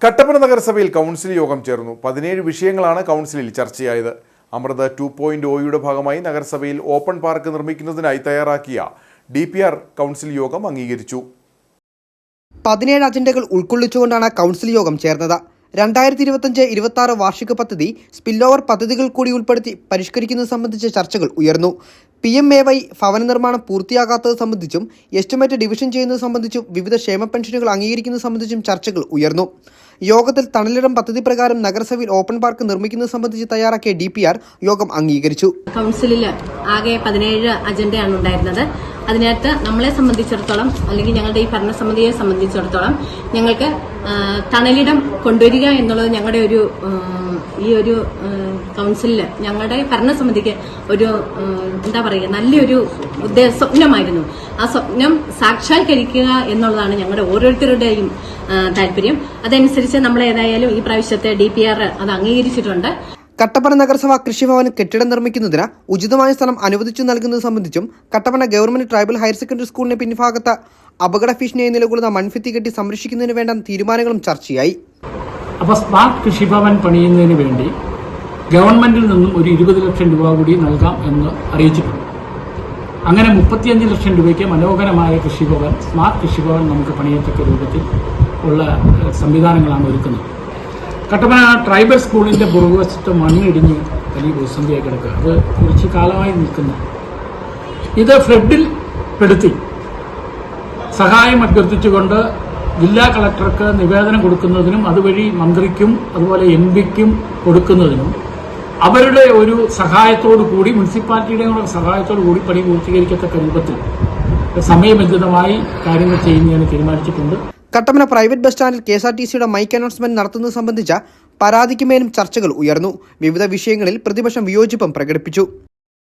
കട്ടപ്പന നഗരസഭയിൽ കൗൺസിൽ യോഗം ചേർന്നു. 17 വിഷയങ്ങളാണ് കൗൺസിലിൽ ചർച്ചയായത്. അമൃത് 2.0യുടെ ഭാഗമായി നഗരസഭയിൽ ഓപ്പൺ പാർക്ക് നിർമ്മിക്കുന്നതിനായി തയ്യാറാക്കിയ DPR കൗൺസിൽ യോഗം അംഗീകരിച്ചു. 17 അജണ്ടകൾ ഉൾക്കൊള്ളിച്ചുകൊണ്ടാണ് കൗൺസിൽ യോഗം ചേർന്നത്. 2025-26 വാർഷിക പദ്ധതി സ്പില്ലോവർ പദ്ധതികൾ കൂടി ഉൾപ്പെടുത്തി പരിഷ്കരിക്കുന്നത് സംബന്ധിച്ച ചർച്ചകൾ ഉയർന്നു. PMAY ഭവന നിർമ്മാണം പൂർത്തിയാകാത്തത് സംബന്ധിച്ചും എസ്റ്റിമേറ്റ് ഡിവിഷൻ ചെയ്യുന്നത് സംബന്ധിച്ചും വിവിധ ക്ഷേമ പെൻഷനുകൾ അംഗീകരിക്കുന്നത് സംബന്ധിച്ചും ചർച്ചകൾ ഉയർന്നു. യോഗത്തിൽ തണലിടം പദ്ധതി പ്രകാരം നഗരസഭയിൽ ഓപ്പൺ പാർക്ക് നിർമ്മിക്കുന്നത് സംബന്ധിച്ച് തയ്യാറാക്കിയ DPR യോഗം അംഗീകരിച്ചു. കൗൺസിലിൽ ആകെ 17 അജണ്ടയാണ് ഉണ്ടായിരുന്നത്. അതിനകത്ത് നമ്മളെ സംബന്ധിച്ചിടത്തോളം അല്ലെങ്കിൽ ഞങ്ങളുടെ ഈ ഭരണസമിതിയെ സംബന്ധിച്ചിടത്തോളം ഞങ്ങൾക്ക് തണലിടം കൊണ്ടുവരിക എന്നുള്ളത് ഞങ്ങളുടെ ഈ ഒരു കൗൺസിലിൽ ഞങ്ങളുടെ ഭരണസമിതിക്ക് ഒരു എന്താ പറയുക നല്ലൊരു സ്വപ്നമായിരുന്നു. ആ സ്വപ്നം സാക്ഷാത്കരിക്കുക എന്നുള്ളതാണ് ഞങ്ങളുടെ ഓരോരുത്തരുടെയും താല്പര്യം. അതനുസരിച്ച് നമ്മൾ ഏതായാലും ഈ പ്രാവശ്യത്തെ DPR അത് അംഗീകരിച്ചിട്ടുണ്ട്. കട്ടപ്പന നഗരസഭ കൃഷിഭവന് കെട്ടിടം നിർമ്മിക്കുന്നതിന് ഉചിതമായ സ്ഥലം അനുവദിച്ചു നൽകുന്നത് സംബന്ധിച്ചും Kattappana government tribal higher secondary സ്കൂളിന് പിൻഭാഗത്ത് അപകട ഭീഷണിയായി നിലകൊള്ളുന്ന മൺഭിത്തി കെട്ടി സംരക്ഷിക്കുന്നതിന് വേണ്ട തീരുമാനങ്ങളും ചർച്ചയായി. അപ്പോൾ സ്മാർട്ട് കൃഷിഭവൻ പണിയുന്നതിന് വേണ്ടി ഗവൺമെന്റിൽ നിന്നും ഒരു 20 ലക്ഷം രൂപ കൂടി നൽകാം എന്ന് അറിയിച്ചിട്ടുണ്ട്. അങ്ങനെ 35 ലക്ഷം രൂപയ്ക്ക് മനോഹരമായ കൃഷിഭവൻ, സ്മാർട്ട് കൃഷിഭവൻ നമുക്ക് പണിയത്തക്ക രൂപത്തിൽ ഉള്ള സംവിധാനങ്ങളാണ് ഒരുക്കുന്നത്. കട്ടപ്പന ട്രൈബൽ സ്കൂളിന്റെ പുറകുവശത്ത് മണ്ണിടിഞ്ഞ് വലിയ ഭൂസന്ധിയായി കിടക്കുക. അത് കുറച്ച് കാലമായി നിൽക്കുന്നു. ഇത് ഫ്ലഡിൽ പെടുത്തി സഹായം അഭ്യർത്ഥിച്ചുകൊണ്ട് ജില്ലാ കളക്ടർക്ക് നിവേദനം കൊടുക്കുന്നതിനും അതുവഴി മന്ത്രിക്കും അതുപോലെ MPക്കും കൊടുക്കുന്നതിനും അവരുടെ ഒരു സഹായത്തോടു കൂടി മുനിസിപ്പാലിറ്റിയുടെ സഹായത്തോടു കൂടി പണി പൂർത്തീകരിക്കത്തക്ക രൂപത്തിൽ സമയബന്ധിതമായി കാര്യങ്ങൾ ചെയ്യുന്നതിന് തീരുമാനിച്ചിട്ടുണ്ട്. കട്ടപ്പന പ്രൈവറ്റ് ബസ് സ്റ്റാൻഡിൽ KSRTCയുടെ മൈക്ക് അനൗൺസ്മെന്റ് നടത്തുന്നത് സംബന്ധിച്ച പരാതിക്കുമേലും ചർച്ചകൾ ഉയർന്നു. വിവിധ വിഷയങ്ങളിൽ പ്രതിപക്ഷം വിയോജിപ്പും പ്രകടിപ്പിച്ചു.